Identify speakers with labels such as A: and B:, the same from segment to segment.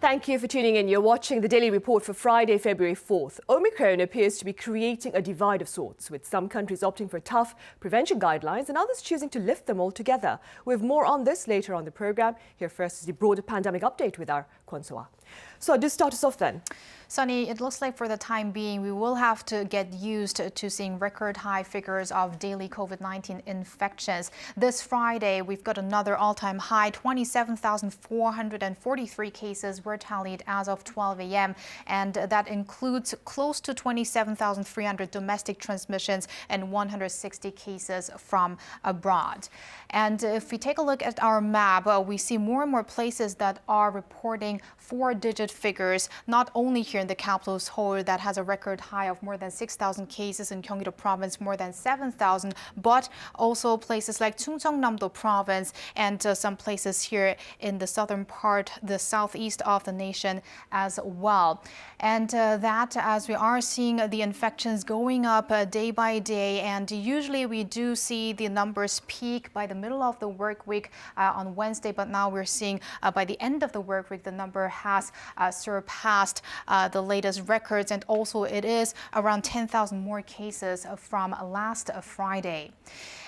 A: Thank you for tuning in. You're watching the Daily Report for Friday, February 4th. Omicron appears to be creating a divide of sorts, with some countries opting for tough prevention guidelines and others choosing to lift them altogether. We have more on this later on the programme. Here first is the broader pandemic update with our Kwon So-ah. So just start us off then.
B: Sunny, it looks like for the time being, we will have to get used to seeing record high figures of daily COVID-19 infections. This Friday, we've got another all-time high. 27,443 cases were tallied as of 12 a.m. And that includes close to 27,300 domestic transmissions and 160 cases from abroad. And if we take a look at our map, we see more and more places that are reporting four-digit figures, not only here in the capital Seoul that has a record high of more than 6,000 cases, in Gyeonggi-do province more than 7,000, but also places like Chungcheongnam-do province and some places here in the southern part, the southeast of the nation as well. And that as we are seeing the infections going up day by day, and usually we do see the numbers peak by the middle of the work week on Wednesday, but now we're seeing by the end of the work week the number has surpassed the latest records, and also it is around 10,000 more cases from last Friday.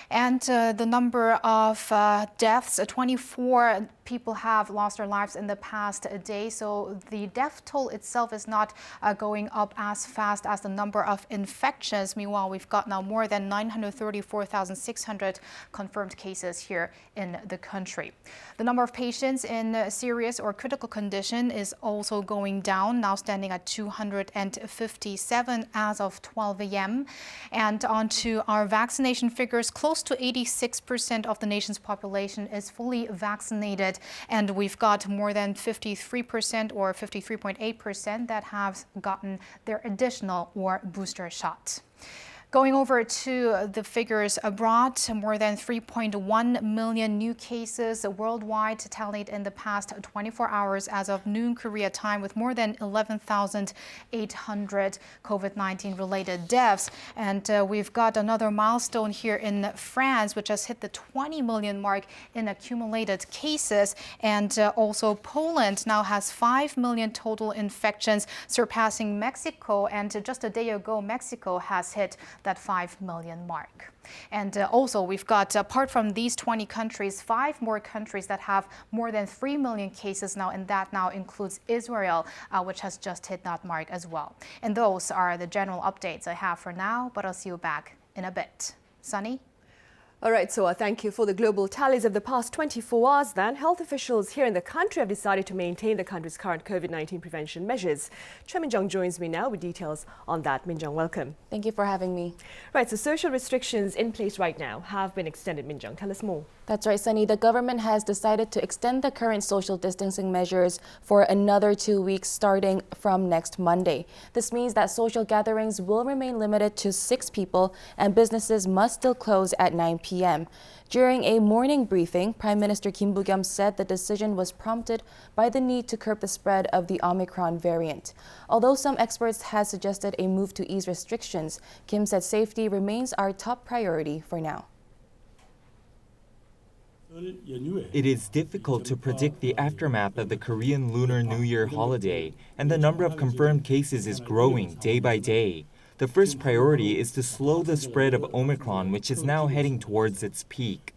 B: And the number of deaths, 24 people have lost their lives in the past day. So the death toll itself is not going up as fast as the number of infections. Meanwhile, we've got now more than 934,600 confirmed cases here in the country. The number of patients in serious or critical condition is also going down, now standing at 257 as of 12 a.m. And on to our vaccination figures, close to 86% of the nation's population is fully vaccinated, and we've got more than 53% or 53.8% that have gotten their additional or booster shot. Going over to the figures abroad, more than 3.1 million new cases worldwide tallied in the past 24 hours as of noon Korea time, with more than 11,800 COVID-19 related deaths. And we've got another milestone here in France, which has hit the 20 million mark in accumulated cases. And also Poland now has 5 million total infections, surpassing Mexico. And just a day ago, Mexico has hit that 5 million mark. And also we've got, apart from these 20 countries, 5 more countries that have more than 3 million cases now, and that now includes Israel, which has just hit that mark as well. And those are the general updates I have for now, but I'll see you back in a bit. Sunny?
A: All right, so thank you for the global tallies of the past 24 hours then. Health officials here in the country have decided to maintain the country's current COVID-19 prevention measures. Choi Min-jung joins me now with details on that. Min-jung, welcome.
C: Thank you for having me.
A: Right, so social restrictions in place right now have been extended. Min-jung, tell us more.
C: That's right, Sunny. The government has decided to extend the current social distancing measures for another 2 weeks starting from next Monday. This means that social gatherings will remain limited to 6 people and businesses must still close at 9 p.m. During a morning briefing, Prime Minister Kim Boo-kyum said the decision was prompted by the need to curb the spread of the Omicron variant. Although some experts had suggested a move to ease restrictions, Kim said safety remains our top priority for now.
D: It is difficult to predict the aftermath of the Korean Lunar New Year holiday, and the number of confirmed cases is growing day by day. The first priority is to slow the spread of Omicron, which is now heading towards its peak.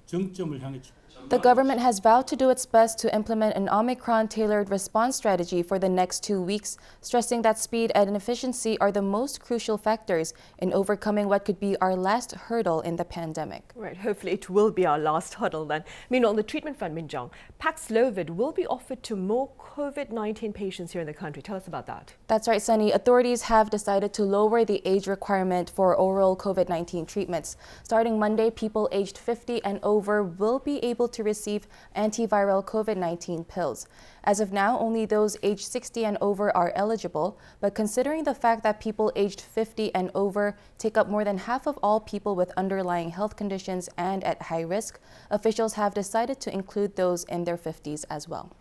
C: The government has vowed to do its best to implement an Omicron-tailored response strategy for the next 2 weeks, stressing that speed and efficiency are the most crucial factors in overcoming what could be our last hurdle in the pandemic.
A: Right, hopefully it will be our last hurdle then. Meanwhile, on the treatment front, Min-jung, Paxlovid will be offered to more COVID-19 patients here in the country. Tell us about that.
C: That's right, Sunny. Authorities have decided to lower the age requirement for oral COVID-19 treatments. Starting Monday, people aged 50 and over will be able to receive antiviral COVID-19 pills. As of now, only those aged 60 and over are eligible, but considering the fact that people aged 50 and over take up more than half of all people with underlying health conditions and at high risk, officials have decided to include those in their 50s as well.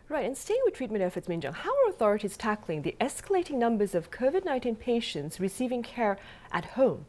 A: Right, and staying with treatment efforts, Min-jung, how are authorities tackling the escalating numbers of COVID-19 patients receiving care at home?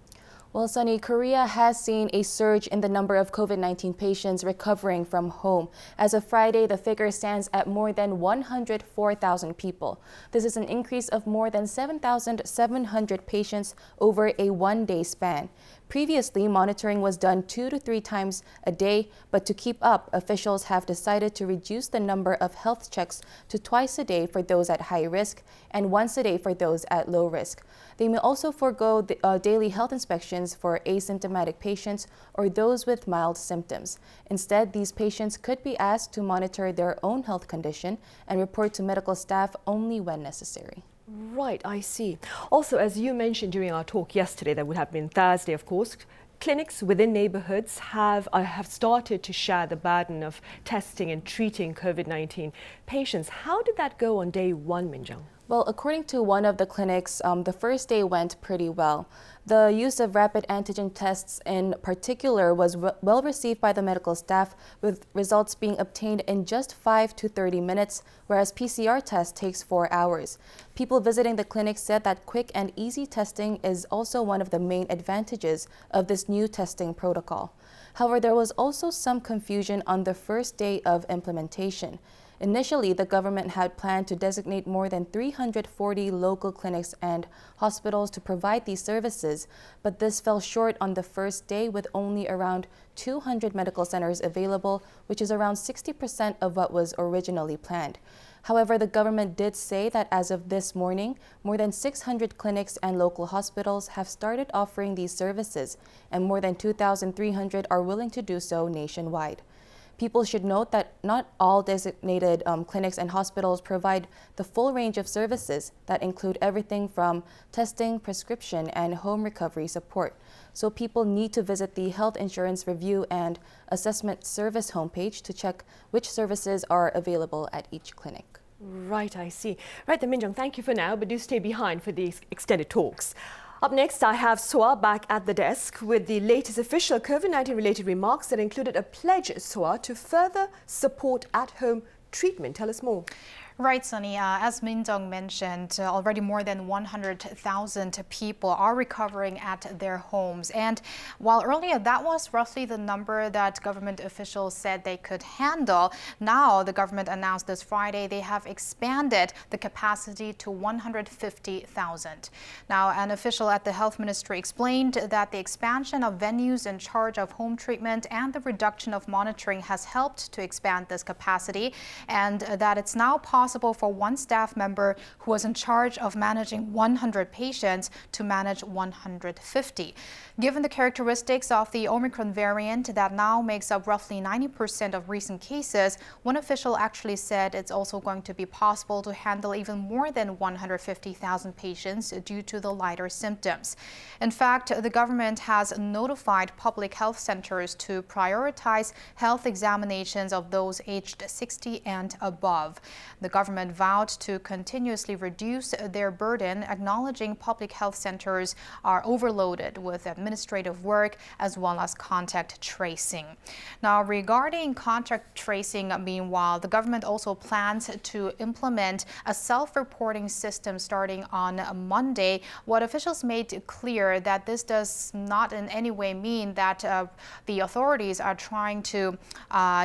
C: Well, Sunny, Korea has seen a surge in the number of COVID-19 patients recovering from home. As of Friday, the figure stands at more than 104,000 people. This is an increase of more than 7,700 patients over a one-day span. Previously, monitoring was done 2 to 3 times a day, but to keep up, officials have decided to reduce the number of health checks to twice a day for those at high risk and once a day for those at low risk. They may also forego daily health inspections for asymptomatic patients or those with mild symptoms. Instead, these patients could be asked to monitor their own health condition and report to medical staff only when necessary.
A: Right, I see. Also, as you mentioned during our talk yesterday, that would have been Thursday, of course, clinics within neighborhoods have started to share the burden of testing and treating COVID-19 patients. How did that go on day one, Minjung?
C: Well, according to one of the clinics, the first day went pretty well. The use of rapid antigen tests in particular was well received by the medical staff, with results being obtained in just 5 to 30 minutes, whereas PCR test takes 4 hours. People visiting the clinic said that quick and easy testing is also one of the main advantages of this new testing protocol. However, there was also some confusion on the first day of implementation. Initially, the government had planned to designate more than 340 local clinics and hospitals to provide these services, but this fell short on the first day with only around 200 medical centers available, which is around 60% of what was originally planned. However, the government did say that as of this morning, more than 600 clinics and local hospitals have started offering these services, and more than 2,300 are willing to do so nationwide. People should note that not all designated clinics and hospitals provide the full range of services that include everything from testing, prescription, and home recovery support. So people need to visit the Health Insurance Review and Assessment Service homepage to check which services are available at each clinic.
A: Right, I see. Right, then Minjung, thank you for now, but do stay behind for these extended talks. Up next, I have Swa back at the desk with the latest official COVID-19 related remarks that included a pledge, Swa, to further support at-home treatment. Tell us more.
B: Right, Sunny. As Min-dong mentioned, already more than 100,000 people are recovering at their homes. And while earlier that was roughly the number that government officials said they could handle, now the government announced this Friday they have expanded the capacity to 150,000. Now, an official at the Health Ministry explained that the expansion of venues in charge of home treatment and the reduction of monitoring has helped to expand this capacity, and that it's now possible for one staff member who was in charge of managing 100 patients to manage 150. Given the characteristics of the Omicron variant that now makes up roughly 90% of recent cases, one official actually said it's also going to be possible to handle even more than 150,000 patients due to the lighter symptoms. In fact, the government has notified public health centers to prioritize health examinations of those aged 60 and above. The government vowed to continuously reduce their burden, acknowledging public health centers are overloaded with administrative work as well as contact tracing. Now, regarding contact tracing, meanwhile, the government also plans to implement a self-reporting system starting on Monday. What officials made clear that this does not in any way mean that the authorities are trying to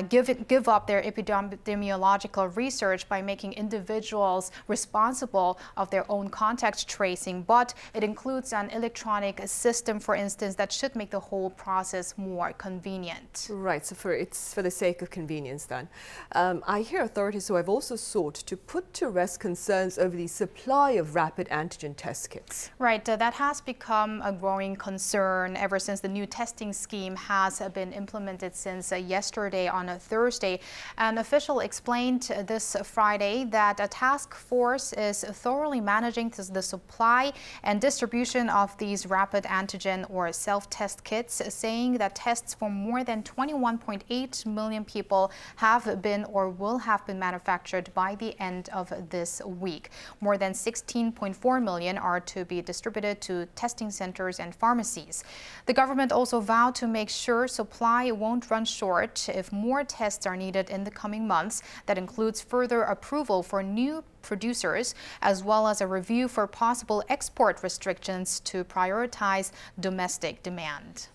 B: give up their epidemiological research by making individuals responsible of their own contact tracing, but it includes an electronic system, for instance, that should make the whole process more convenient.
A: Right, so it's for the sake of convenience then. I hear authorities who have also sought to put to rest concerns over the supply of rapid antigen test kits.
B: Right, that has become a growing concern ever since the new testing scheme has been implemented since yesterday on a Thursday. An official explained this Friday that a task force is thoroughly managing the supply and distribution of these rapid antigen or self-test kits, saying that tests for more than 21.8 million people have been or will have been manufactured by the end of this week. More than 16.4 million are to be distributed to testing centers and pharmacies. The government also vowed to make sure supply won't run short if more tests are needed in the coming months. That includes further approval approval for new producers, as well as a review for possible export restrictions to prioritize domestic demand.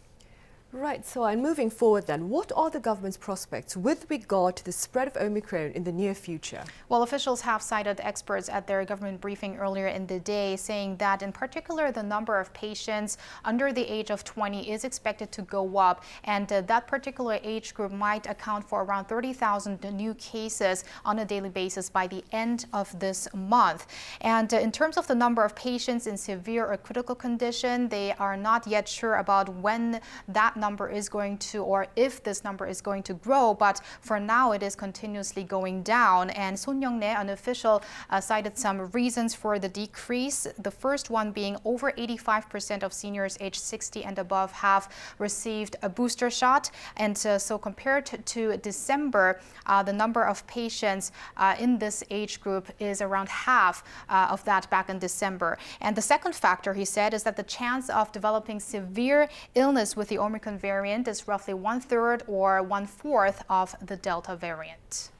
A: Right, so and moving forward then, what are the government's prospects with regard to the spread of Omicron in the near future?
B: Well, officials have cited experts at their government briefing earlier in the day, saying that in particular the number of patients under the age of 20 is expected to go up, and that particular age group might account for around 30,000 new cases on a daily basis by the end of this month. And in terms of the number of patients in severe or critical condition, they are not yet sure about when that number is going to, or if this number is going to grow, but for now it is continuously going down. And Son Young-nae, an official, cited some reasons for the decrease. The first one being over 85% of seniors aged 60 and above have received a booster shot, and so compared to December, the number of patients in this age group is around half of that back in December. And the second factor, he said, is that the chance of developing severe illness with the Omicron variant is roughly 1/3 or 1/4 of the Delta variant.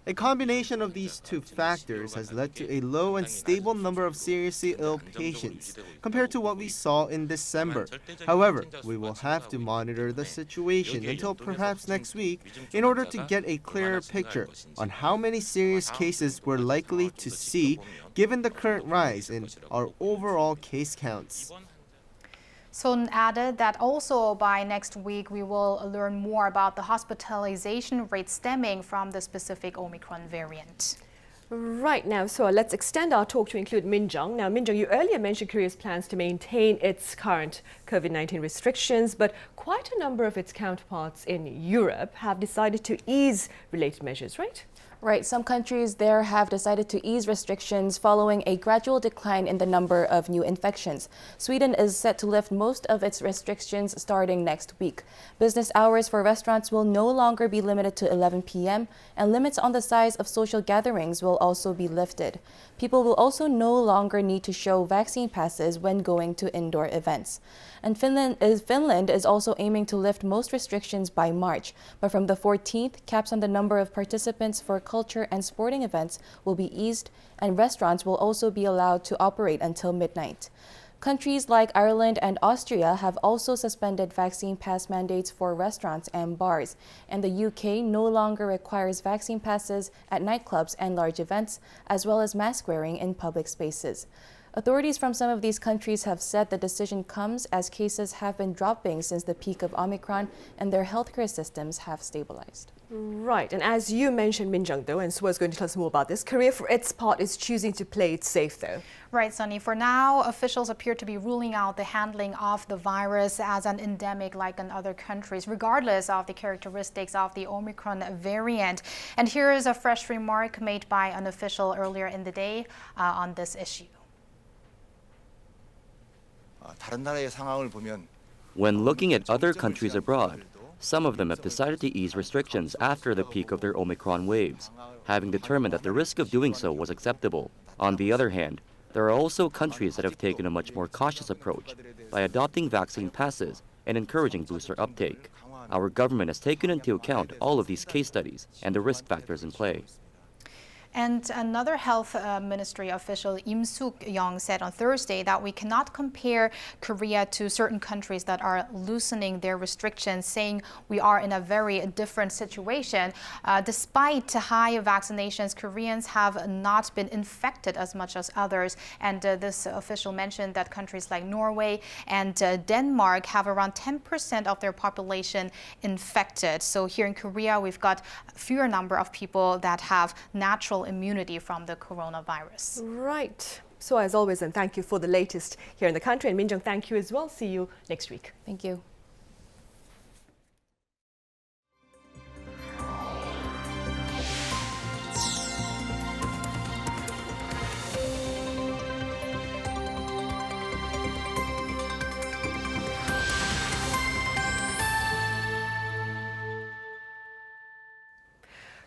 E: A combination of these two factors has led to a low and stable number of seriously ill patients compared to what we saw in December. However, we will have to monitor the situation until perhaps next week in order to get a clearer picture on how many serious cases we're likely to see given the current rise in our overall case counts.
B: Son added that also by next week we will learn more about the hospitalization rate stemming from the specific Omicron variant.
A: Right now, so let's extend our talk to include Min Jung. Now, Min Jung, you earlier mentioned Korea's plans to maintain its current COVID-19 restrictions, but quite a number of its counterparts in Europe have decided to ease related measures, right?
C: Right, some countries there have decided to ease restrictions following a gradual decline in the number of new infections. Sweden is set to lift most of its restrictions starting next week. Business hours for restaurants will no longer be limited to 11 p.m., and limits on the size of social gatherings will also be lifted. People will also no longer need to show vaccine passes when going to indoor events. And Finland is also aiming to lift most restrictions by March. But from the 14th, caps on the number of participants for culture and sporting events will be eased, and restaurants will also be allowed to operate until midnight. Countries like Ireland and Austria have also suspended vaccine pass mandates for restaurants and bars, and the UK no longer requires vaccine passes at nightclubs and large events, as well as mask wearing in public spaces. Authorities from some of these countries have said the decision comes as cases have been dropping since the peak of Omicron and their healthcare systems have stabilized.
A: Right, and as you mentioned, Min Jung, though, and Sua is going to tell us more about this, Korea for its part is choosing to play it safe, though.
B: Right, Sunny. For now, officials appear to be ruling out the handling of the virus as an endemic like in other countries, regardless of the characteristics of the Omicron variant. And here is a fresh remark made by an official earlier in the day on this issue.
F: When looking at other countries abroad, some of them have decided to ease restrictions after the peak of their Omicron waves, having determined that the risk of doing so was acceptable. On the other hand, there are also countries that have taken a much more cautious approach by adopting vaccine passes and encouraging booster uptake. Our government has taken into account all of these case studies and the risk factors in play.
B: And another health ministry official, Im Suk-young, said on Thursday that we cannot compare Korea to certain countries that are loosening their restrictions, saying we are in a very different situation. Despite high vaccinations, Koreans have not been infected as much as others. And this official mentioned that countries like Norway and Denmark have around 10% of their population infected. So here in Korea, we've got a fewer number of people that have natural immunity from the coronavirus.
A: Right. So as always, and thank you for the latest here in the country. And Min Jung, thank you as well. See you next week.
C: Thank you.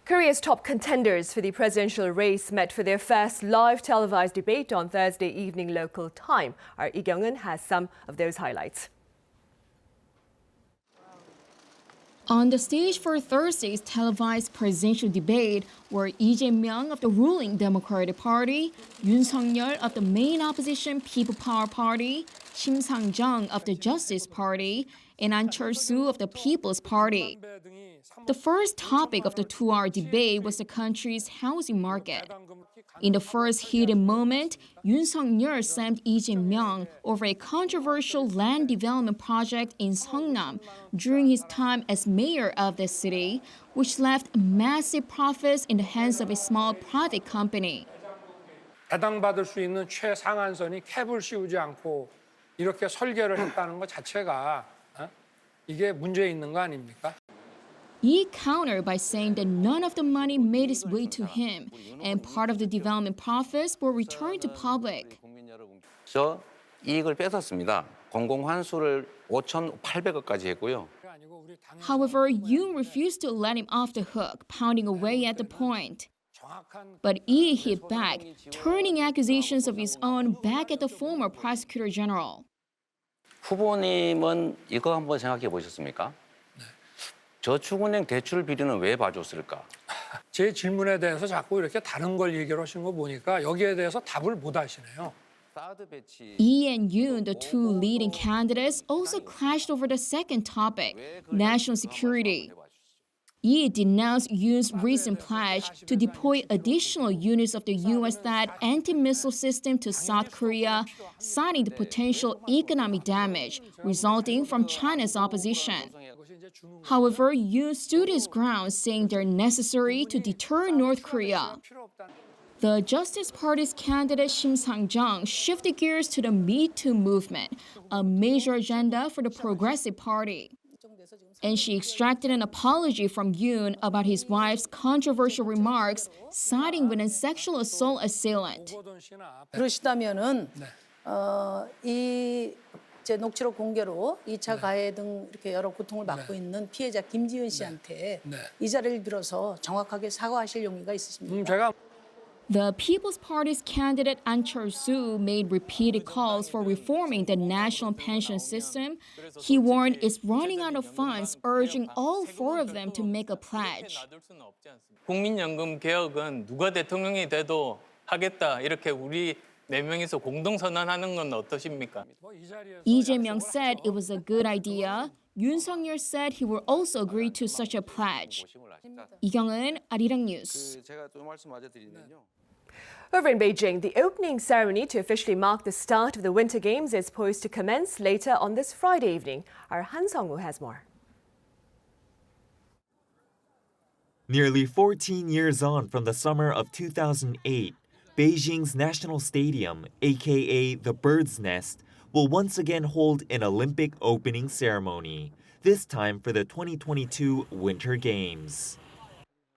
A: Korea's top contenders for the presidential race met for their first live televised debate on Thursday evening local time. Our Lee Kyung-eun has some of those highlights.
G: On the stage for Thursday's televised presidential debate were Lee Jae-myung of the ruling Democratic Party, Yoon Suk-yeol of the main opposition People Power Party, Kim Sang-jung of the Justice Party, and An Chol-soo of the People's Party. The first topic of the two-hour debate was the country's housing market. In the first heated moment, Yoon Suk-yeol slammed Lee Jae-myung over a controversial land development project in Seongnam during his time as mayor of the city, which left massive profits in the hands of a small private company.
H: 배당받을 수 있는 최상한선이 캡을 씌우지 않고 이렇게 설계를 했다는 것 자체가 이게 문제 있는 거 아닙니까?
G: He countered by saying that none of the money made its way to him, and part of the development profits were returned to public.
I: 저 이익을 뺏었습니다. 공공환수를 5,800억까지 했고요.
G: However, Yoon refused to let him off the hook, pounding away at the point. But Lee hit back, turning accusations of his own back at the former prosecutor general.
I: 후보님은 이거 한번 생각해 보셨습니까? 저축은행 대출 비리는 왜 봐줬을까?
H: 제 질문에 대해서 자꾸 이렇게 다른 걸 얘기를 하시는 거 보니까 여기에 대해서 답을 못 하시네요.
G: Lee and Yoon, the two leading candidates, also clashed over the second topic, national security. Lee denounced Yoon's recent pledge to deploy additional units of the U.S.-led anti-missile system to South Korea, citing the potential economic damage resulting from China's opposition. However, Yoon stood his ground, saying they're necessary to deter North Korea. The Justice Party's candidate Kim Sang-jung shifted gears to the Me Too movement, a major agenda for the Progressive Party. And she extracted an apology from Yoon about his wife's controversial remarks, siding with a sexual assault assailant.
J: 그러시다면은 이 제 녹취록 공개로 2차 가해 등 이렇게 여러 고통을 받고 있는 피해자 김지은 씨한테 이 자리를 빌어서 정확하게 사과하실 용의가 있으십니까?
G: The People's Party's candidate An Chol-soo made repeated calls for reforming the national pension system. He warned it's running out of funds, urging all four of them to make a pledge.
K: 국민연금 개혁은 누가 대통령이 돼도 하겠다 이렇게 우리 네 명이서 공동선언하는 건 어떠십니까?
G: Lee Jae-myung said it was a good idea. Yoon Suk-yeol said he will also agree to such a pledge. 이경은 아리랑 뉴스.
A: Over in Beijing, the opening ceremony to officially mark the start of the Winter Games is poised to commence later on this Friday evening. Our Han Sung-woo has more.
D: Nearly 14 years on from the summer of 2008, Beijing's National Stadium, aka the Bird's Nest, will once again hold an Olympic opening ceremony, this time for the 2022 Winter Games.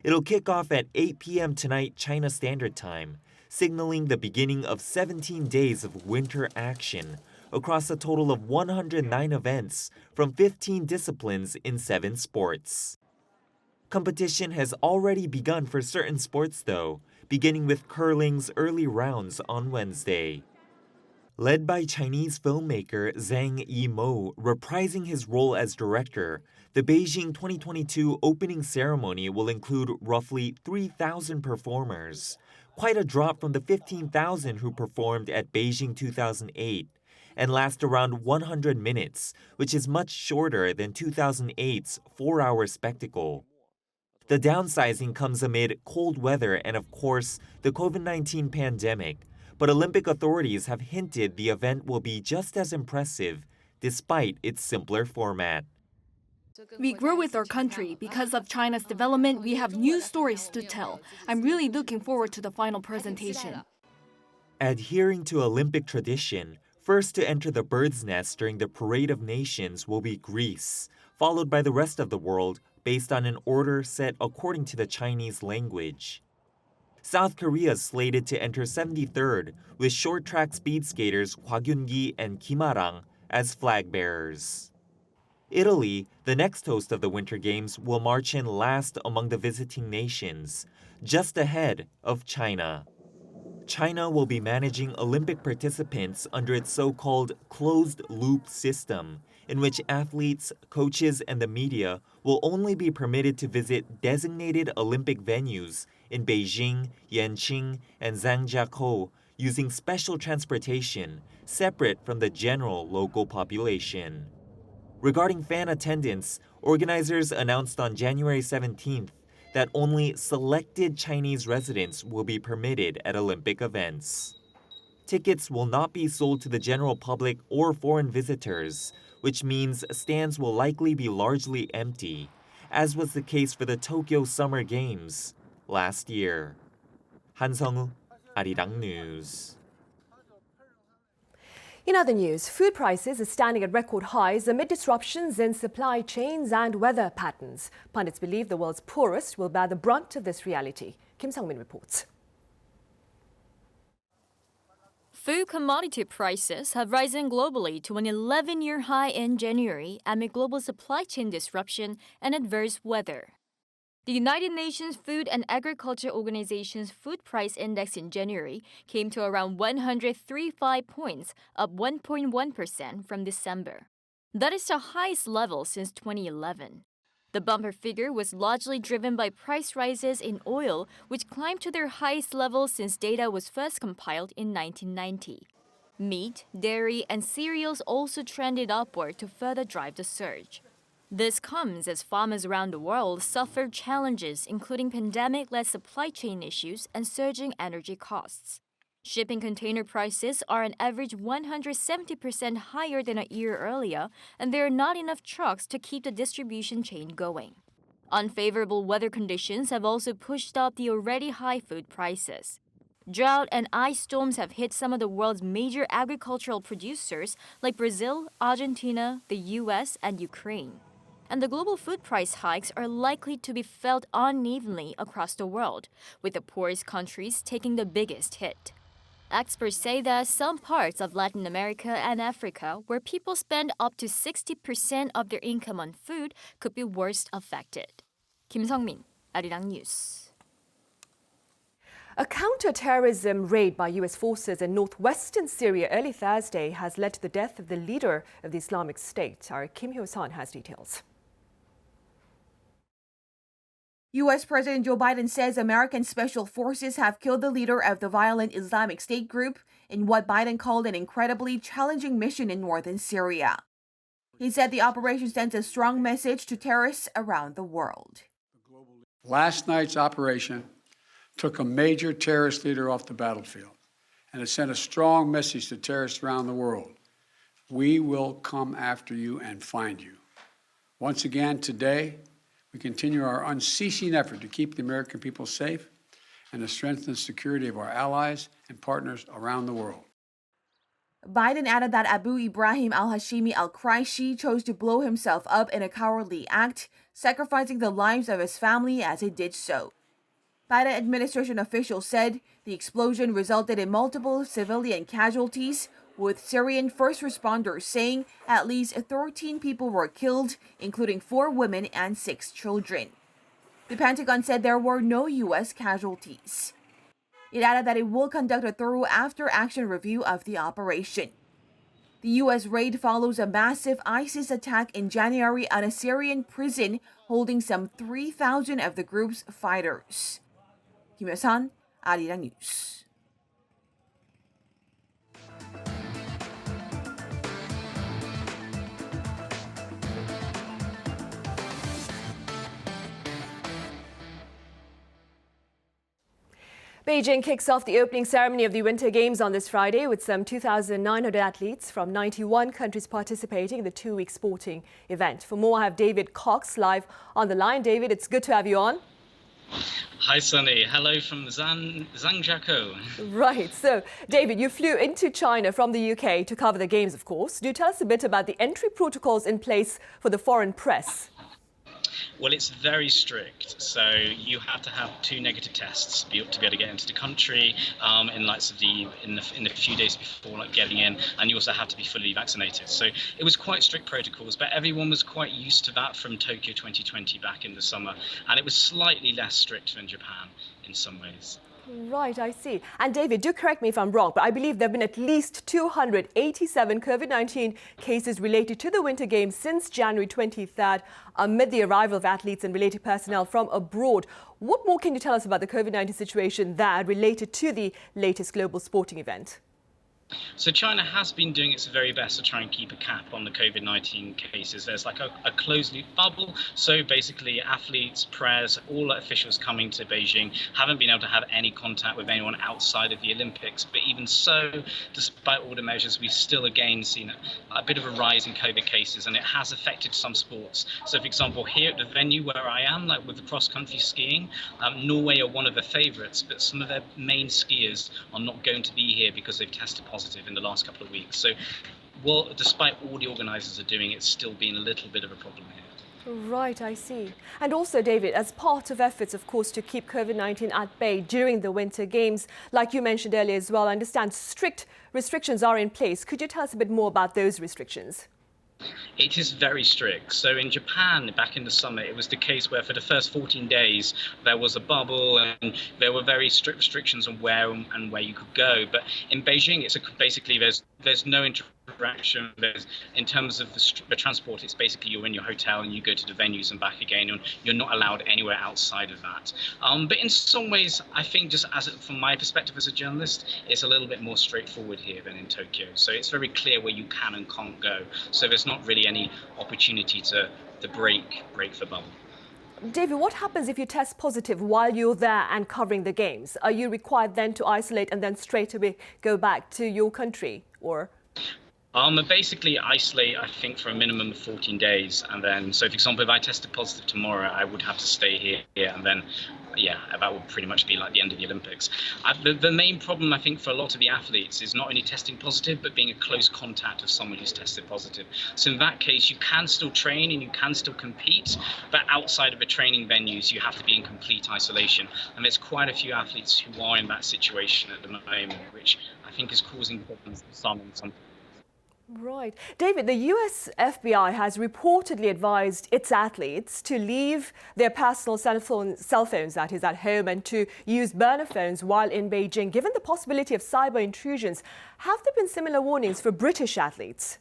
D: It'll kick off at 8 p.m. tonight China Standard Time, signaling the beginning of 17 days of winter action across a total of 109 events from 15 disciplines in 7 sports. Competition has already begun for certain sports, though, beginning with curling's early rounds on Wednesday. Led by Chinese filmmaker Zhang Yimou reprising his role as director, the Beijing 2022 opening ceremony will include roughly 3,000 performers, quite a drop from the 15,000 who performed at Beijing 2008, and last around 100 minutes, which is much shorter than 2008's 4-hour spectacle. The downsizing comes amid cold weather and, of course, the COVID-19 pandemic, but Olympic authorities have hinted the event will be just as impressive despite its simpler format.
L: We grew with our country. Because of China's development, we have new stories to tell. I'm really looking forward to the final presentation.
D: Adhering to Olympic tradition, first to enter the Bird's Nest during the Parade of Nations will be Greece, followed by the rest of the world based on an order set according to the Chinese language. South Korea is slated to enter 73rd, with short-track speed skaters Hwa Gyun-gi and Kim Arirang as flag bearers. Italy, the next host of the Winter Games, will march in last among the visiting nations, just ahead of China. China will be managing Olympic participants under its so-called closed-loop system, in which athletes, coaches, and the media will only be permitted to visit designated Olympic venues in Beijing, Yanqing, and Zhangjiakou using special transportation separate from the general local population. Regarding fan attendance, organizers announced on January 17th that only selected Chinese residents will be permitted at Olympic events. Tickets will not be sold to the general public or foreign visitors, which means stands will likely be largely empty, as was the case for the Tokyo Summer Games last year. Han Sung-woo, Arirang News.
A: In other news, food prices are standing at record highs amid disruptions in supply chains and weather patterns. Pundits believe the world's poorest will bear the brunt of this reality. Kim Sung-min reports.
M: Food commodity prices have risen globally to an 11-year high in January amid global supply chain disruption and adverse weather. The United Nations Food and Agriculture Organization's food price index in January came to around 135 points, up 1.1% from December. That is the highest level since 2011. The bumper figure was largely driven by price rises in oil, which climbed to their highest level since data was first compiled in 1990. Meat, dairy, and cereals also trended upward to further drive the surge. This comes as farmers around the world suffer challenges including pandemic-led supply chain issues and surging energy costs. Shipping container prices are on average 170% higher than a year earlier, and there are not enough trucks to keep the distribution chain going. Unfavorable weather conditions have also pushed up the already high food prices. Drought and ice storms have hit some of the world's major agricultural producers like Brazil, Argentina, the US, and Ukraine. And the global food price hikes are likely to be felt unevenly across the world, with the poorest countries taking the biggest hit. Experts say that some parts of Latin America and Africa, where people spend up to 60% of their income on food, could be worst affected. Kim Sung-min, Arirang News.
A: A counter-terrorism raid by U.S. forces in northwestern Syria early Thursday has led to the death of the leader of the Islamic State. Our Kim Hyo-sun has details.
N: U.S. President Joe Biden says American special forces have killed the leader of the violent Islamic State group in what Biden called an incredibly challenging mission in northern Syria. He said the operation sends a strong message to terrorists around the world.
O: Last night's operation took a major terrorist leader off the battlefield, and it sent a strong message to terrorists around the world. We will come after you and find you. Once again today, we continue our unceasing effort to keep the American people safe and to strengthen the security of our allies and partners around the world.
N: Biden added that Abu Ibrahim al-Hashimi al-Quraishi chose to blow himself up in a cowardly act, sacrificing the lives of his family as he did so. Biden administration officials said the explosion resulted in multiple civilian casualties, with Syrian first responders saying at least 13 people were killed, including 4 women and 6 children. The Pentagon said there were no U.S. casualties. It added that it will conduct a thorough after-action review of the operation. The U.S. raid follows a massive ISIS attack in January on a Syrian prison holding some 3,000 of the group's fighters. Kim Hyo-sun, Arirang News.
A: Beijing kicks off the opening ceremony of the Winter Games on this Friday with some 2,900 athletes from 91 countries participating in the 2-week sporting event. For more, I have David Cox live on the line. David, it's good to have you on.
P: Hi, Sunny. Hello from Zhangjiakou.
A: Right. So, David, you flew into China from the UK to cover the Games, of course. Do tell us a bit about the entry protocols in place for the foreign press.
P: Well, it's very strict. So you have to have 2 negative tests to be able to get into the country in the few days before getting in, and you also have to be fully vaccinated. So it was quite strict protocols, but everyone was quite used to that from Tokyo 2020 back in the summer, and it was slightly less strict than Japan in some ways.
A: Right, I see. And David, do correct me if I'm wrong, but I believe there have been at least 287 COVID-19 cases related to the Winter Games since January 23rd, amid the arrival of athletes and related personnel from abroad. What more can you tell us about the COVID-19 situation there related to the latest global sporting event?
P: So China has been doing its very best to try and keep a cap on the COVID-19 cases. There's like a closed-loop bubble. So basically, athletes, press, all officials coming to Beijing haven't been able to have any contact with anyone outside of the Olympics. But even so, despite all the measures, we've still again seen a bit of a rise in COVID cases, and it has affected some sports. So, for example, here at the venue where I am, like with the cross-country skiing, Norway are one of the favourites, but some of their main skiers are not going to be here because they've tested positive in the last couple of weeks. So, well, despite all the organisers are doing, it's still been a little bit of a problem here.
A: Right, I see. And also, David, as part of efforts, of course, to keep COVID-19 at bay during the Winter Games, like you mentioned earlier as well, I understand strict restrictions are in place. Could you tell us a bit more about those restrictions?
P: It is very strict. So in Japan, back in the summer, it was the case where for the first 14 days, there was a bubble and there were very strict restrictions on where you could go. But in Beijing, it's basically there's no interaction. In terms of the transport, it's basically you're in your hotel and you go to the venues and back again, and you're not allowed anywhere outside of that. But in some ways, I think just from my perspective as a journalist, it's a little bit more straightforward here than in Tokyo. So it's very clear where you can and can't go. So there's not really any opportunity to break the bubble.
A: David, what happens if you test positive while you're there and covering the games? Are you required then to isolate and then straight away go back to your country, or?
P: Basically isolate, I think, for a minimum of 14 days. And then, so for example, if I tested positive tomorrow, I would have to stay here. And then, yeah, that would pretty much be like the end of the Olympics. The main problem, I think, for a lot of the athletes is not only testing positive, but being a close contact of someone who's tested positive. So in that case, you can still train and you can still compete, but outside of the training venues, you have to be in complete isolation. And there's quite a few athletes who are in that situation at the moment, which I think is causing problems for some.
A: Right. David, the US FBI has reportedly advised its athletes to leave their personal cell phones, that is, at home, and to use burner phones while in Beijing, given the possibility of cyber intrusions. Have there been similar warnings for British athletes?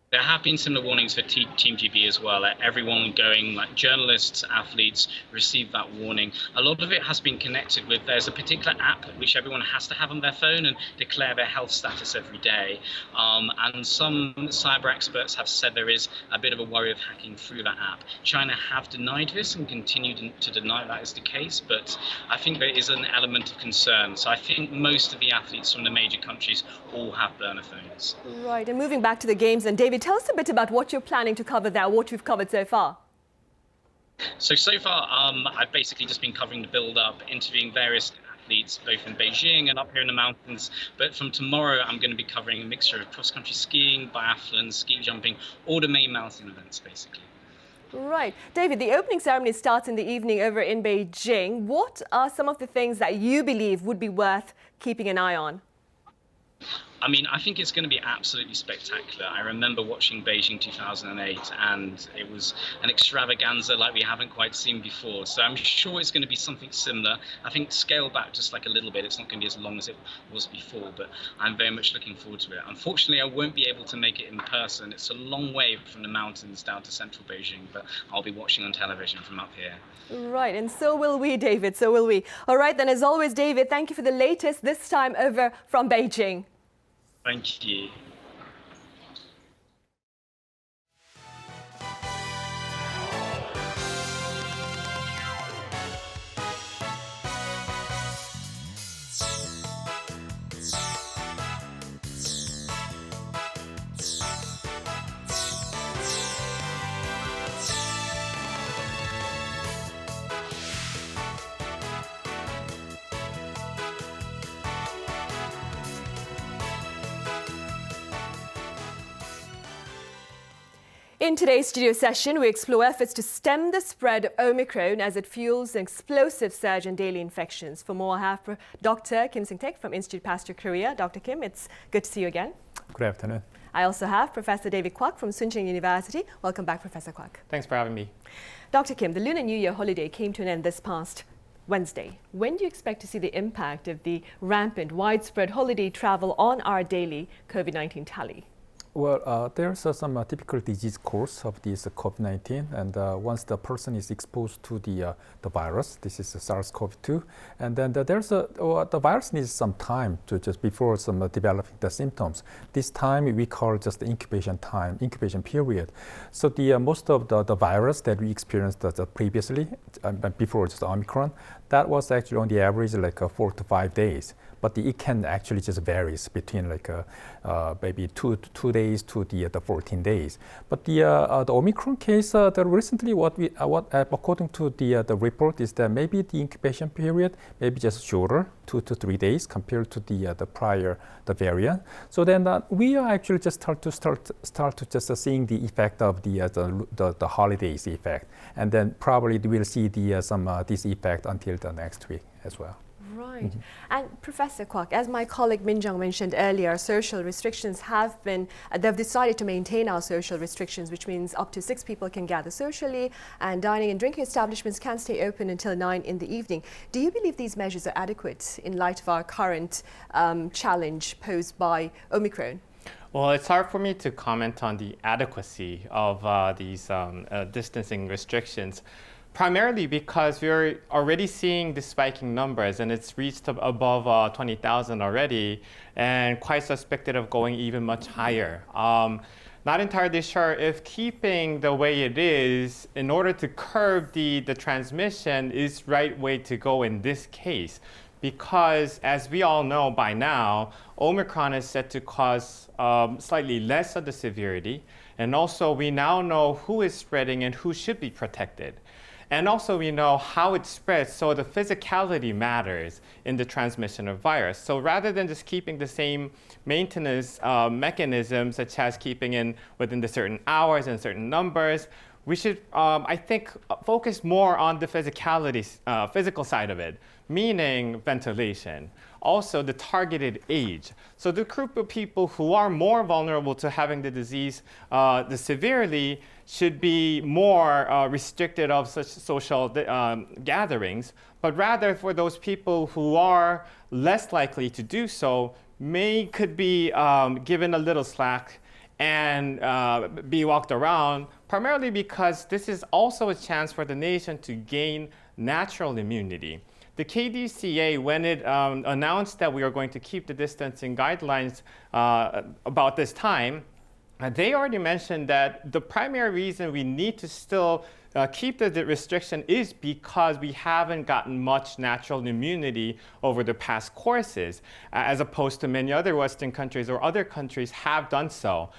P: There have been similar warnings for Team GB as well. Everyone going, like journalists, athletes, received that warning. A lot of it has been connected with, there's a particular app which everyone has to have on their phone and declare their health status every day. And some cyber experts have said there is a bit of a worry of hacking through that app. China have denied this and continue to deny that is the case, but I think there is an element of concern. So I think most of the athletes from the major countries all have burner phones.
A: Right, and moving back to the games, and David, tell us a bit about what you're planning to cover there, what you've covered so far.
P: So far, I've basically just been covering the build-up, interviewing various athletes, both in Beijing and up here in the mountains. But from tomorrow, I'm going to be covering a mixture of cross-country skiing, biathlon, ski jumping, all the main mountain events, basically.
A: Right. David, the opening ceremony starts in the evening over in Beijing. What are some of the things that you believe would be worth keeping an eye on?
P: I mean, I think it's going to be absolutely spectacular. I remember watching Beijing 2008, and it was an extravaganza like we haven't quite seen before. So I'm sure it's going to be something similar. I think scale back just like a little bit. It's not going to be as long as it was before, but I'm very much looking forward to it. Unfortunately, I won't be able to make it in person. It's a long way from the mountains down to central Beijing, but I'll be watching on television from up here.
A: Right, and so will we, David, so will we. All right, then, as always, David, thank you for the latest, this time over from Beijing.
P: Thank you.
A: In today's studio session, we explore efforts to stem the spread of Omicron as it fuels an explosive surge in daily infections. For more, I have Dr. Kim Sing-taek from Institute Pasteur Korea. Dr. Kim, it's good to see you again.
Q: Good afternoon.
A: I also have Professor David Kwak from Sooncheng University. Welcome back, Professor Kwak.
Q: Thanks for having me.
A: Dr. Kim, the Lunar New Year holiday came to an end this past Wednesday. When do you expect to see the impact of the rampant, widespread holiday travel on our daily COVID-19 tally?
Q: Well, there's some typical disease course of this COVID-19, and once the person is exposed to the virus, this is SARS-CoV-2, and then the virus needs some time to just before developing the symptoms. This time we call just the incubation period. So the most of the virus that we experienced previously, before just Omicron, that was actually on the average like 4 to 5 days. But it can actually just varies between like maybe 2 days to the 14 days. But the Omicron case, recently according to the report is that maybe the incubation period maybe just shorter, 2 to 3 days compared to the prior variant. So then we are actually just start to just seeing the effect of the holidays effect, and then probably we'll see this effect until the next week as well.
A: Right. Mm-hmm. And Professor Kwok, as my colleague Min Jung mentioned earlier, social restrictions have been, they've decided to maintain our social restrictions, which means up to 6 people can gather socially, and dining and drinking establishments can stay open until 9 in the evening. Do you believe these measures are adequate in light of our current challenge posed by Omicron?
R: Well, it's hard for me to comment on the adequacy of these distancing restrictions, primarily because we're already seeing the spiking numbers, and it's reached above 20,000 already, and quite suspected of going even much higher. Not entirely sure if keeping the way it is in order to curb the transmission is the right way to go in this case, because as we all know by now, Omicron is set to cause slightly less of the severity, and also we now know who is spreading and who should be protected. And also we know how it spreads, so the physicality matters in the transmission of virus. So rather than just keeping the same maintenance mechanism, such as keeping within the certain hours and certain numbers, we should, I think, focus more on the physical side of it, meaning ventilation. Also the targeted age. So the group of people who are more vulnerable to having the disease severely should be more restricted of such social gatherings, but rather for those people who are less likely to do so could be given a little slack and be walked around, primarily because this is also a chance for the nation to gain natural immunity. The KDCA, when it announced that we are going to keep the distancing guidelines about this time, they already mentioned that the primary reason we need to still keep the restriction is because we haven't gotten much natural immunity over the past courses, as opposed to many other Western countries or other countries have done so.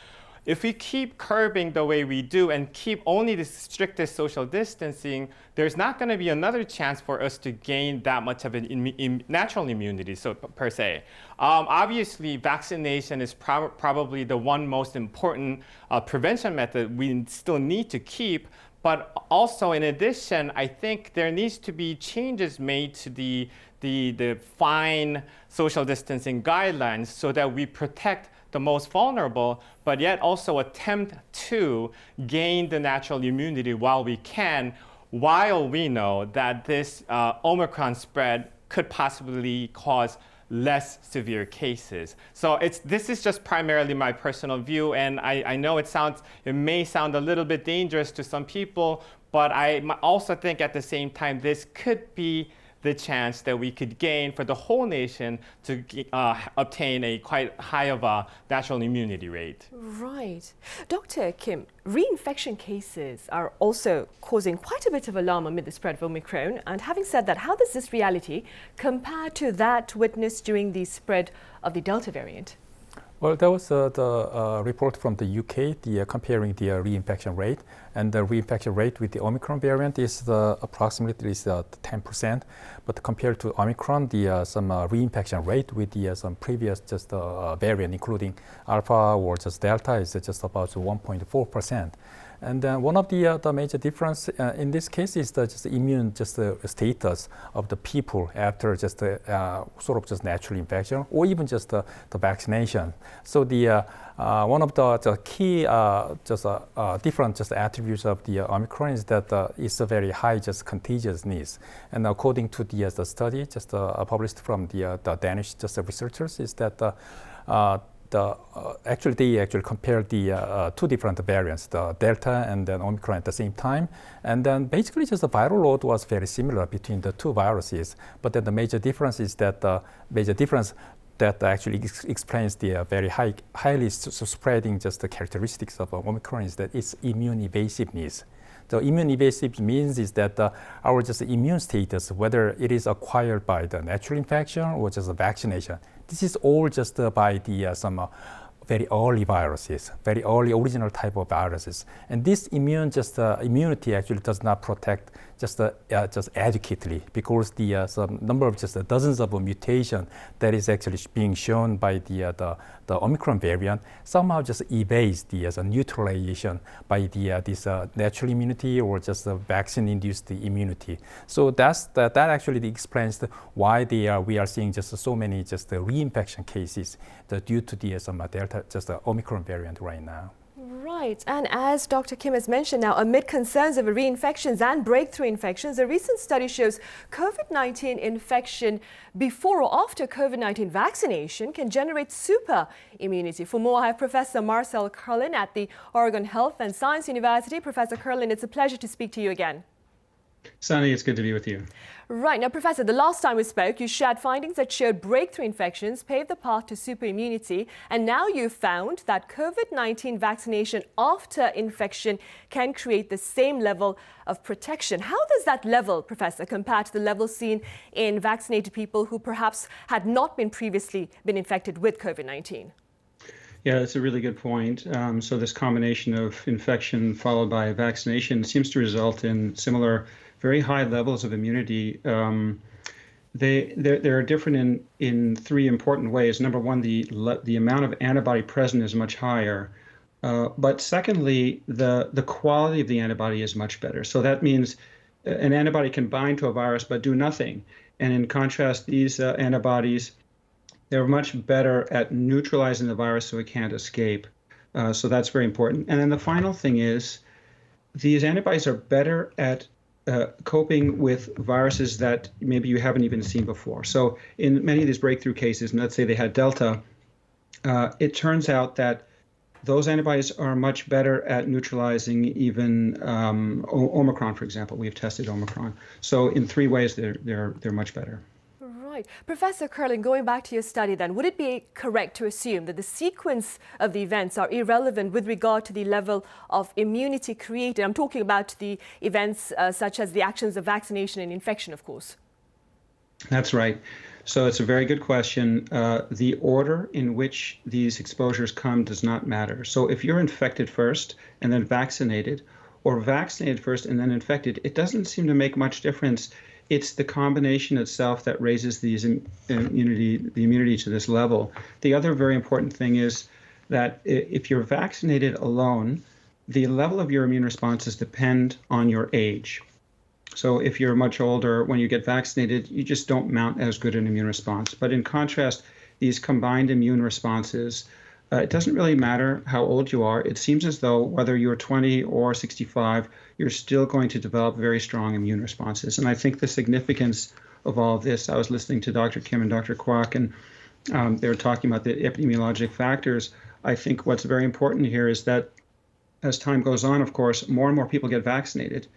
R: If we keep curbing the way we do and keep only the strictest social distancing, there's not going to be another chance for us to gain that much of an natural immunity, per se. Obviously, vaccination is probably the one most important prevention method we still need to keep. But also, in addition, I think there needs to be changes made to the fine social distancing guidelines so that we protect the most vulnerable, but yet also attempt to gain the natural immunity while we can, while we know that this Omicron spread could possibly cause less severe cases. So this is just primarily my personal view, and I know it may sound a little bit dangerous to some people, but I also think at the same time this could be the chance that we could gain for the whole nation to obtain a quite high of a natural immunity rate.
A: Right. Dr. Kim, reinfection cases are also causing quite a bit of alarm amid the spread of Omicron. And having said that, how does this reality compare to that witnessed during the spread of the Delta variant?
Q: Well, there was the report from the UK, comparing the reinfection rate, and the reinfection rate with the Omicron variant is approximately 10%. But compared to Omicron, some reinfection rate with some previous variant, including Alpha or just Delta, is just about 1.4%. And one of the major difference in this case is the immune status of the people after sort of natural infection or even just the vaccination. So one of the key different attributes of the Omicron is that it's a very high contagiousness. And according to the study published from the Danish researchers, is that they compared the two different variants, the Delta and then Omicron at the same time. And then basically the viral load was very similar between the two viruses. But then the major difference is that that actually explains the very highly spreading the characteristics of Omicron is that it's immune evasiveness. The immune evasive means is that our immune status, whether it is acquired by the natural infection or just a vaccination, this is all just by the some very early viruses, very early original type of viruses. And this immunity actually does not protect just adequately, because the some number of dozens of mutation that is actually being shown by the Omicron variant somehow just evades the neutralization by this natural immunity or just vaccine-induced immunity. So that actually explains why we are seeing so many reinfection cases due to the some Delta Omicron variant right now.
A: Right, and as Dr. Kim has mentioned now, amid concerns over reinfections and breakthrough infections, a recent study shows COVID-19 infection before or after COVID-19 vaccination can generate super immunity. For more, I have Professor Marcel Kerlin at the Oregon Health and Science University. Professor Kerlin, it's a pleasure to speak to you again.
S: Sunny, it's good to be with you.
A: Right. Now, Professor, the last time we spoke, you shared findings that showed breakthrough infections paved the path to super immunity. And now you've found that COVID-19 vaccination after infection can create the same level of protection. How does that level, Professor, compare to the level seen in vaccinated people who perhaps had not previously been infected with COVID-19?
S: Yeah, that's a really good point. So this combination of infection followed by vaccination seems to result in similar very high levels of immunity. They're different in three important ways. Number one, the amount of antibody present is much higher. But secondly, the quality of the antibody is much better. So that means an antibody can bind to a virus but do nothing. And in contrast, these antibodies, they're much better at neutralizing the virus so it can't escape. So that's very important. And then the final thing is these antibodies are better at coping with viruses that maybe you haven't even seen before. So in many of these breakthrough cases, and let's say they had Delta, it turns out that those antibodies are much better at neutralizing even Omicron, for example. We've tested Omicron. So in three ways, they're much better.
A: Right. Professor Kerlin, going back to your study then, would it be correct to assume that the sequence of the events are irrelevant with regard to the level of immunity created? I'm talking about the events such as the actions of vaccination and infection, of course.
S: That's right. So it's a very good question. The order in which these exposures come does not matter. So if you're infected first and then vaccinated, or vaccinated first and then infected, it doesn't seem to make much difference. It's the combination itself that raises the immunity to this level. The other very important thing is that if you're vaccinated alone, the level of your immune responses depend on your age. So if you're much older, when you get vaccinated, you just don't mount as good an immune response. But in contrast, these combined immune responses, it doesn't really matter how old you are. It seems as though whether you're 20 or 65, you're still going to develop very strong immune responses. And I think the significance of all of this, I was listening to Dr. Kim and Dr. Kwok, and they were talking about the epidemiologic factors. I think what's very important here is that as time goes on, of course, more and more people get vaccinated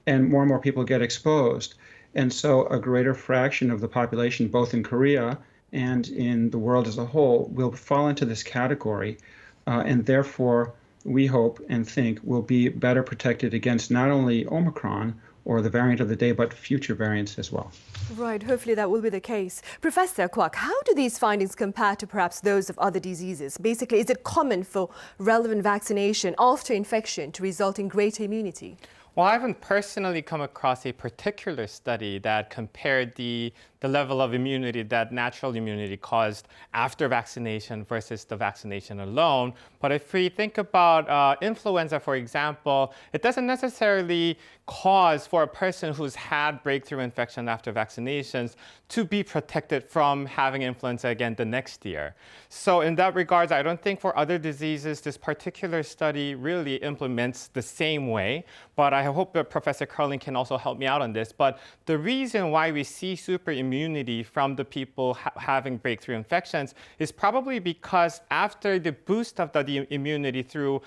S: and more people get exposed. And so a greater fraction of the population, both in Korea and in the world as a whole, will fall into this category, and therefore we hope and think will be better protected against not only Omicron or the variant of the day, but future variants as well.
A: Right, hopefully that will be the case. Professor Kwok, how do these findings compare to perhaps those of other diseases? Basically, is it common for relevant vaccination after infection to result in greater immunity?
R: Well, I haven't personally come across a particular study that compared the level of immunity that natural immunity caused after vaccination versus the vaccination alone. But if we think about influenza, for example, it doesn't necessarily cause for a person who's had breakthrough infection after vaccinations to be protected from having influenza again the next year. So in that regards, I don't think for other diseases, this particular study really implements the same way. But I hope that Professor Curlin can also help me out on this. But the reason why we see super immunity from the people having breakthrough infections is probably because after the boost of the immunity through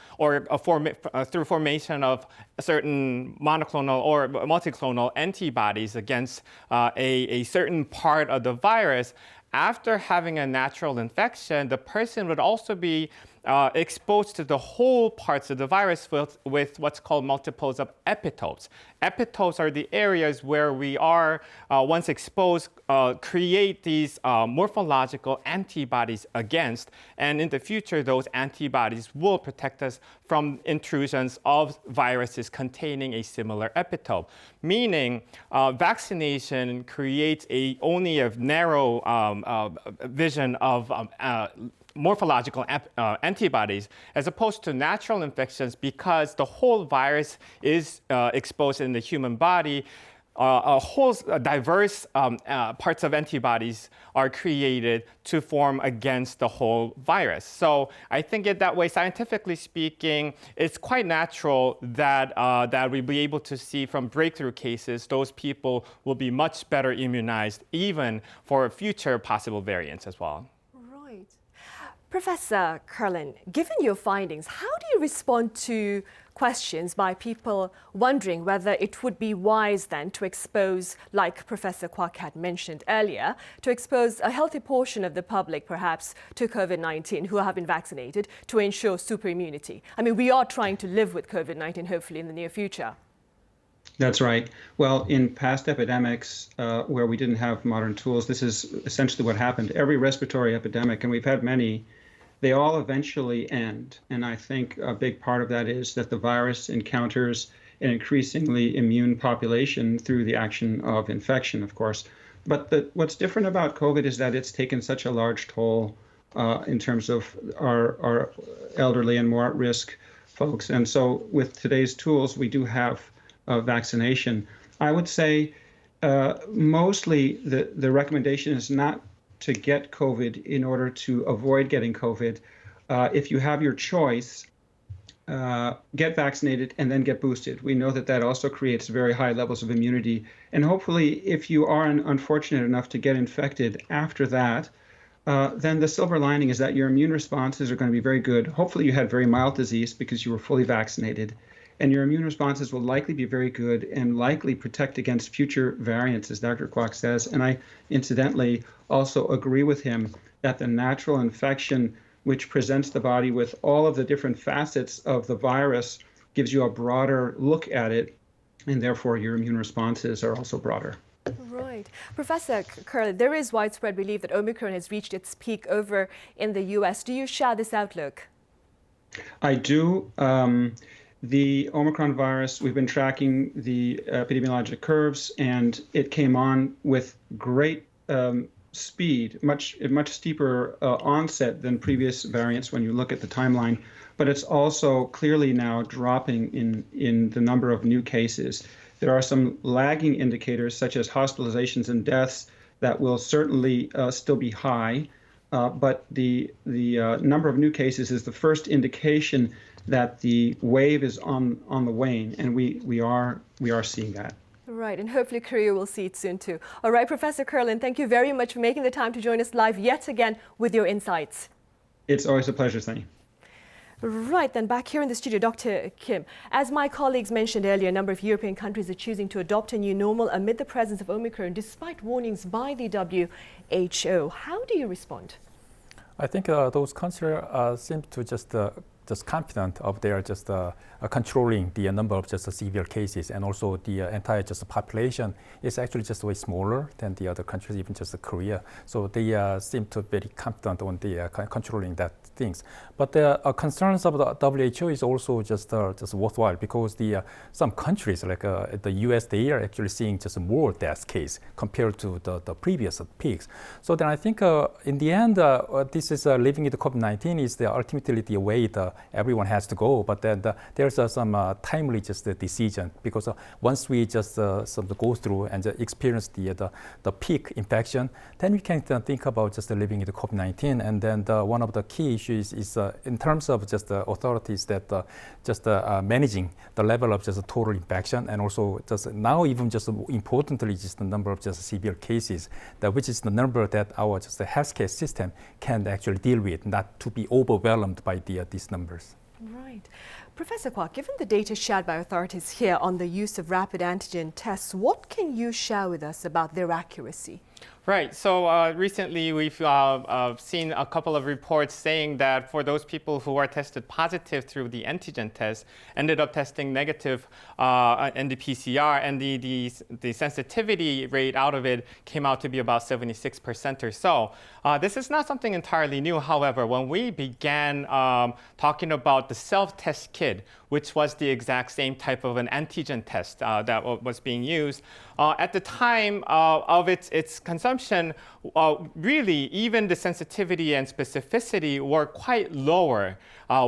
R: formation of certain monoclonal or multiclonal antibodies against a certain part of the virus, after having a natural infection, the person would also be exposed to the whole parts of the virus with what's called multiples of epitopes. Epitopes are the areas where we are, once exposed, create these morphological antibodies against. And in the future, those antibodies will protect us from intrusions of viruses containing a similar epitope. Meaning, vaccination creates only a narrow vision of morphological antibodies as opposed to natural infections, because the whole virus is exposed in the human body. A whole diverse parts of antibodies are created to form against the whole virus. So I think that way, scientifically speaking, it's quite natural that that we'll be able to see from breakthrough cases, those people will be much better immunized even for future possible variants as well.
A: Professor Curlin, given your findings, how do you respond to questions by people wondering whether it would be wise then to expose, like Professor Kwok had mentioned earlier, to expose a healthy portion of the public perhaps to COVID-19 who have been vaccinated to ensure super immunity? I mean, we are trying to live with COVID-19 hopefully in the near future.
S: That's right. Well, in past epidemics where we didn't have modern tools, this is essentially what happened. Every respiratory epidemic, and we've had many, they all eventually end. And I think a big part of that is that the virus encounters an increasingly immune population through the action of infection, of course. But what's different about COVID is that it's taken such a large toll in terms of our elderly and more at-risk folks. And so with today's tools, we do have vaccination. I would say mostly the recommendation is not to get COVID in order to avoid getting COVID. If you have your choice, get vaccinated and then get boosted. We know that that also creates very high levels of immunity. And hopefully, if you are unfortunate enough to get infected after that, then the silver lining is that your immune responses are going to be very good. Hopefully, you had very mild disease because you were fully vaccinated. And your immune responses will likely be very good and likely protect against future variants, as Dr. Kwok says. And I, incidentally, also agree with him that the natural infection, which presents the body with all of the different facets of the virus, gives you a broader look at it, and therefore your immune responses are also broader.
A: Right. Professor Curlin, there is widespread belief that Omicron has reached its peak over in the U.S. Do you share this outlook?
S: I do. The Omicron virus, we've been tracking the epidemiologic curves, and it came on with great speed, much steeper onset than previous variants when you look at the timeline. But it's also clearly now dropping in the number of new cases. There are some lagging indicators, such as hospitalizations and deaths, that will certainly still be high. But the number of new cases is the first indication that the wave is on the wane, and we are seeing that.
A: Right, and hopefully Korea will see it soon too. All right, Professor Curlin, thank you very much for making the time to join us live yet again with your insights.
S: It's always a pleasure, Sunny.
A: Right, then back here in the studio, Dr. Kim. As my colleagues mentioned earlier, a number of European countries are choosing to adopt a new normal amid the presence of Omicron, despite warnings by the WHO. How do you respond?
Q: I think those countries seem to just just confident of their just controlling the number of just severe cases, and also the entire just population is actually just way smaller than the other countries, even just Korea. So they seem to be very confident on the controlling that things. But the concerns of the WHO is also just worthwhile, because the some countries like the US, they are actually seeing just more death case compared to the previous peaks. So then I think in the end, this is living with COVID-19 is ultimately the way everyone has to go. But then there's some timely just decision, because once we just go through and experience the peak infection, then we can think about just living with COVID-19. And then one of the key issues is in terms of just the authorities that just managing the level of just total infection, and also just now even just importantly just the number of just severe cases, which is the number that our just the healthcare system can actually deal with, not to be overwhelmed by these numbers.
A: Right. Professor Kwok, given the data shared by authorities here on the use of rapid antigen tests, what can you share with us about their accuracy?
R: Right. So recently we've seen a couple of reports saying that for those people who are tested positive through the antigen test, ended up testing negative in the PCR, and the sensitivity rate out of it came out to be about 76% or so. This is not something entirely new. However, when we began talking about the self-test kit, which was the exact same type of an antigen test that was being used, at the time of its consumption, really even the sensitivity and specificity were quite lower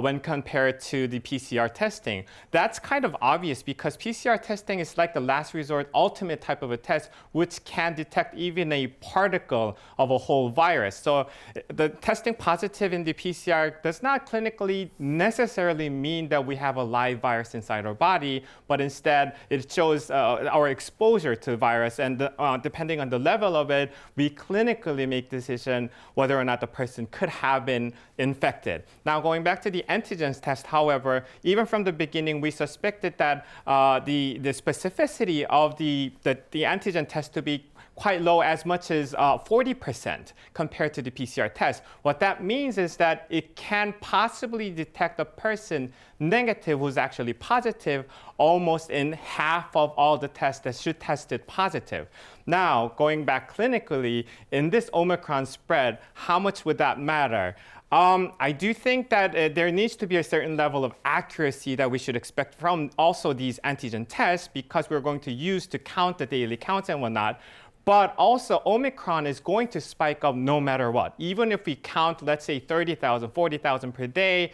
R: when compared to the PCR testing. That's kind of obvious, because PCR testing is like the last resort ultimate type of a test which can detect even a particle of a whole virus. So the testing positive in the PCR does not clinically necessarily mean that we have a live virus inside our body, but instead it shows our exposure to virus, and depending on the level of it, we clinically make decision whether or not the person could have been infected. Now, going back to the antigens test, however, even from the beginning, we suspected that the specificity of the antigen test to be quite low, as much as 40% compared to the PCR test. What that means is that it can possibly detect a person negative who's actually positive almost in half of all the tests that should test it positive. Now, going back clinically, in this Omicron spread, how much would that matter? I do think that there needs to be a certain level of accuracy that we should expect from also these antigen tests, because we're going to use to count the daily counts and whatnot. But also, Omicron is going to spike up no matter what. Even if we count, let's say, 30,000, 40,000 per day,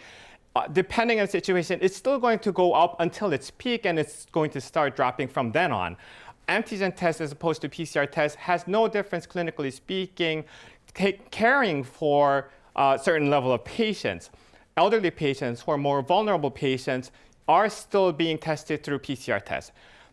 R: depending on the situation, it's still going to go up until its peak, and it's going to start dropping from then on. Antigen test as opposed to PCR test has no difference, clinically speaking, caring for a certain level of patients. Elderly patients who are more vulnerable patients are still being tested through PCR tests.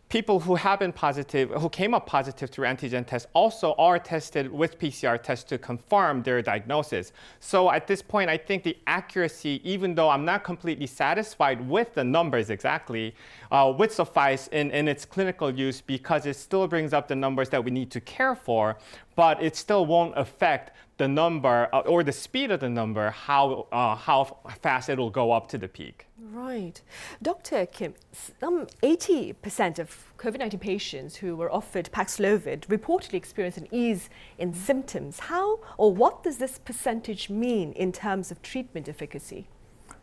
R: People who have been positive, who came up positive through antigen tests, also are tested with PCR tests to confirm their diagnosis. So at this point, I think the accuracy, even though I'm not completely satisfied with the numbers exactly, would suffice in its clinical use, because it still brings up the numbers that we need to care for, but it still won't affect the number or the speed of the number, how fast it will go up to the peak.
A: Right. Dr. Kim, some 80% of COVID-19 patients who were offered Paxlovid reportedly experienced an ease in symptoms. How or what does this percentage mean in terms of treatment efficacy?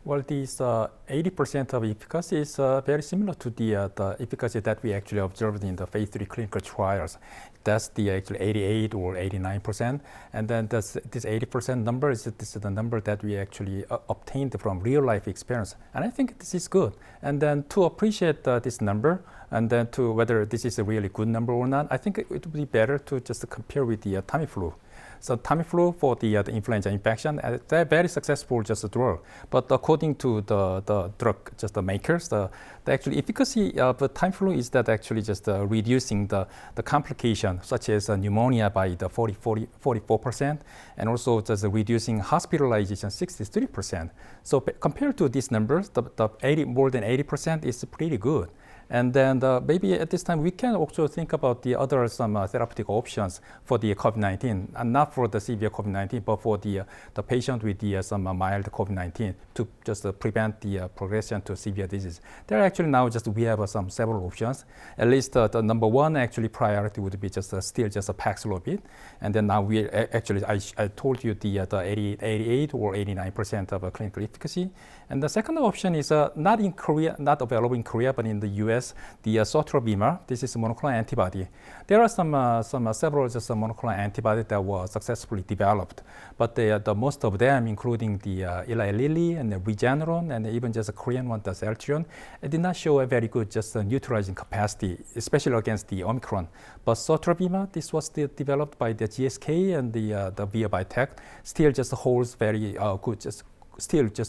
Q: Well, these 80% of efficacy is very similar to the efficacy that we actually observed in the phase 3 clinical trials. That's the actually 88 or 89%. And then this 80% number is the number that we actually obtained from real life experience. And I think this is good. And then to appreciate this number, and then to whether this is a really good number or not, I think it would be better to just compare with the Tamiflu. So Tamiflu for the influenza infection, they're very successful just drug. But according to the drug just the makers, the actual efficacy of Tamiflu is that actually just reducing the complication such as pneumonia by the 44%, and also just reducing hospitalization 63%. So compared to these numbers, more than 80% is pretty good. And then maybe at this time we can also think about the other therapeutic options for the COVID-19, and not for the severe COVID-19, but for the patient with some mild COVID-19 to just prevent the progression to severe disease. There are actually now we have several options. At least the number one actually priority would be still just a Paxlovid, and then now we actually I told you the 88 or 89% of clinical efficacy. And the second option is not in Korea, not available in Korea, but in the U.S. The sotrovimab. This is a monoclonal antibody. There are several monoclonal antibodies that were successfully developed, but the most of them, including the Eli Lilly and the Regeneron, and even just a Korean one, the Selfreporting, it did not show a very good neutralizing capacity, especially against the Omicron. But sotrovimab, this was still developed by the GSK and the Via Biotech, still holds very good,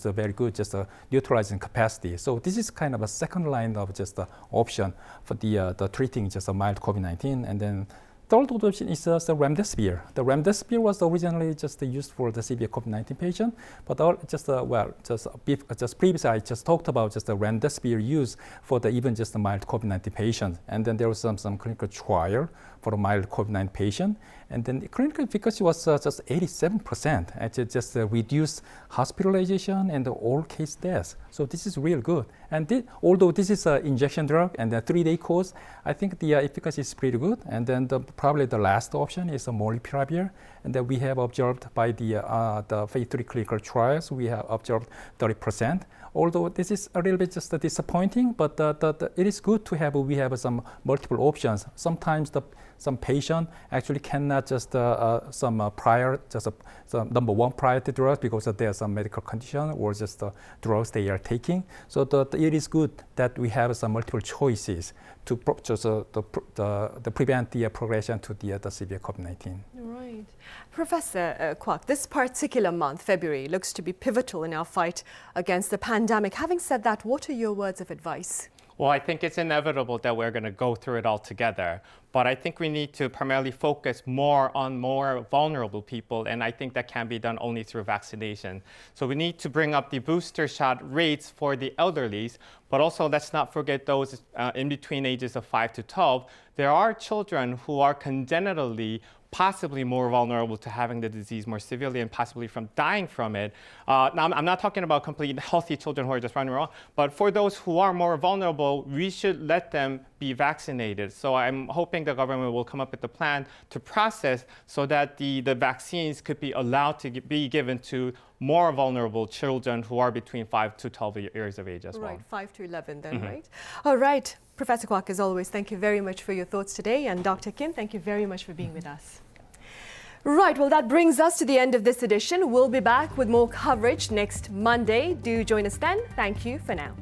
Q: a very good neutralizing capacity. So this is kind of a second line of option for the treating a mild COVID-19. And then third option is the remdesivir. The remdesivir was originally used for the severe COVID-19 patient, but previously I talked about the remdesivir use for the even the mild COVID-19 patient. And then there was some clinical trial for a mild COVID-19 patient, and then the clinical efficacy was 87%. Actually, reduced hospitalization and all case deaths. So this is real good. And although this is an injection drug and a 3-day course, I think the efficacy is pretty good. And then probably the last option is a molnupiravir, and that we have observed by the phase 3 clinical trials, we have observed 30%. Although this is a little bit disappointing, but it is good to have. We have some multiple options. Sometimes some patient actually cannot some number one priority drugs because there's some medical condition or drugs they are taking. So it is good that we have some multiple choices to prevent the progression to the severe COVID-19.
A: Right. Professor Kwak, this particular month, February, looks to be pivotal in our fight against the pandemic. Having said that, what are your words of advice?
R: Well, I think it's inevitable that we're going to go through it all together. But I think we need to primarily focus more on more vulnerable people, and I think that can be done only through vaccination. So we need to bring up the booster shot rates for the elderlies, but also let's not forget those in between ages of 5 to 12. There are children who are congenitally possibly more vulnerable to having the disease more severely and possibly from dying from it. Now, I'm not talking about completely healthy children who are just running around, but for those who are more vulnerable, we should let them be vaccinated. So I'm hoping the government will come up with a plan to process so that the vaccines could be allowed to be given to more vulnerable children who are between 5 to 12 years of age as well.
A: Right, 5 to 11 then, right? All right. Professor Kwak, as always, thank you very much for your thoughts today. And Dr. Kim, thank you very much for being with us. Right, well, that brings us to the end of this edition. We'll be back with more coverage next Monday. Do join us then. Thank you for now.